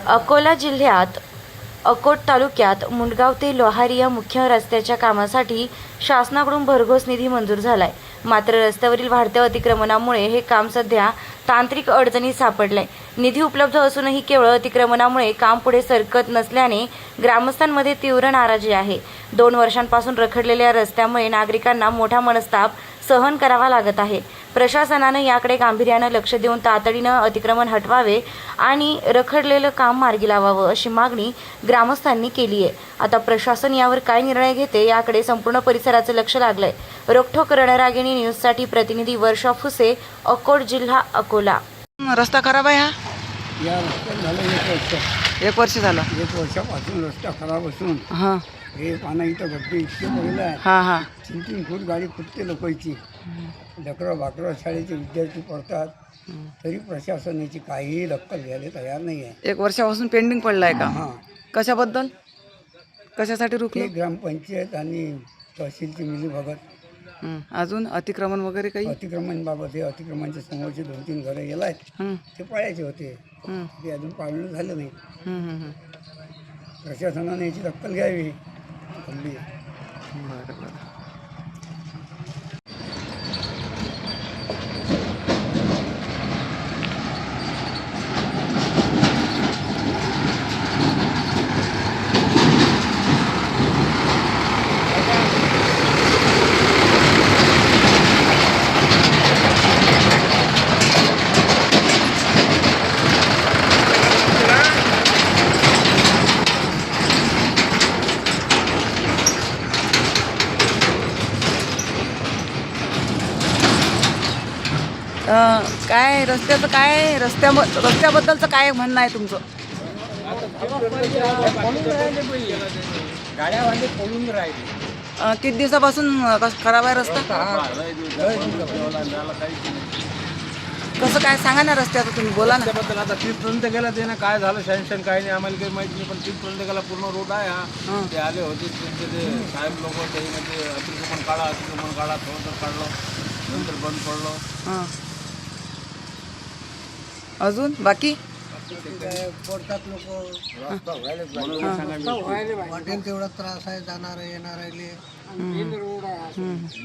अकोला जिल्ह्यात अकोट तालुक्यात मुंडगाव ते लोहारी या मुख्य रस्त्याच्या कामासाठी शासनाकडून भरघोस निधी मंजूर झालाय. मात्र रस्त्यावरील वाढत्या अतिक्रमणामुळे हे काम सध्या तांत्रिक अडचणीत सापडलंय. निधी उपलब्ध असूनही केवळ अतिक्रमणामुळे काम पुढे सरकत नसल्याने ग्रामस्थांमध्ये तीव्र नाराजी आहे. 2 वर्षांपासून रखडलेल्या रस्त्यामुळे नागरिकांना मोठा मनस्ताप सहन करावा लागत आहे. प्रशासनाने याकडे गांभीर्यानं लक्ष देऊन तातडीनं अतिक्रमण हटवावे आणि रखडलेलं काम मार्गी लावावं अशी मागणी ग्रामस्थांनी केली आहे. आता प्रशासन यावर काय निर्णय घेते याकडे संपूर्ण परिसराचं लक्ष लागलंय. रोखोक रणरागिणी न्यूजसाठी प्रतिनिधी वर्षा फुसे, अकोट जिल्हा अकोला. रस्ता खराब आहे हा. या रस्त्यात झालं 1 वर्ष. 1 वर्ष झालं. 1 वर्षापासून रस्ता खराब असून हां हे पाना इथं गड्डे इतके पडले आहे. हां हां 3-3 फूट गाडी फुटते लोकांची. लेकरं बाकरं शाळेचे विद्यार्थी पडतात तरी प्रशासन याची काहीही दखल घ्यायला तयार नाही आहे. 1 वर्षापासून पेंडिंग पडलं आहे का? हां, कशाबद्दल? कशासाठी हे रुकलं? ग्रामपंचायत आणि तहसीलची मिलीभगत. अजून अतिक्रमण वगैरे काही? अतिक्रमणबाबत हे अतिक्रमणच्या समोरचे 2-3 घरं गेला आहेत ते पाळायचे होते. ते अजून पाळणं झालं नाही. प्रशासनाने याची दखल घ्यावी. बरं बरं. काय रस्त्याचं काय रस्त्याबद्दलचं काय म्हणणं आहे तुमचं? गाड्यावाले पळून राहिले. किती दिवसापासून खराब आहे रस्ता? कसं काय सांगा ना रस्त्याचं, तुम्ही बोला ना. त्याबद्दल आता 30पर्यंत गेला ते ना, काय झालं सँक्शन काय नाही आम्हाला काही माहिती नाही. पण 30पर्यंत गेला पूर्ण रोड आहे हा. ते आले होते त्यांचे ते साहेब लोक, ते अतिक्रमण काढा थोडं तर काढलं, नंतर बंद पडलं. हां अजून बाकी पडतात लोक. वाटेल तेवढा त्रास आहे, जाणार येणार आहे.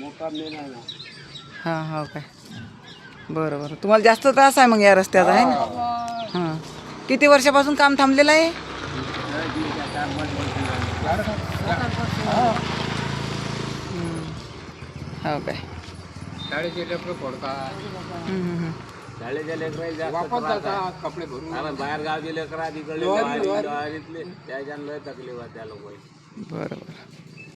मोठा मेन आहे ना. हां हां काय बरं बरं. तुम्हाला जास्त त्रास आहे मग या रस्त्याचा आहे ना? हां किती वर्षापासून काम थांबलेलं आहे? हो काय. शाळेचे लेकरं पडतात, शाळेच्या लेकरं वापस जातात कपडे भरून. बाहेर गावचे लेकरं तिकडले त्याच्यानं लय तकलीफ आहे त्या लोकांची. बरं बरं.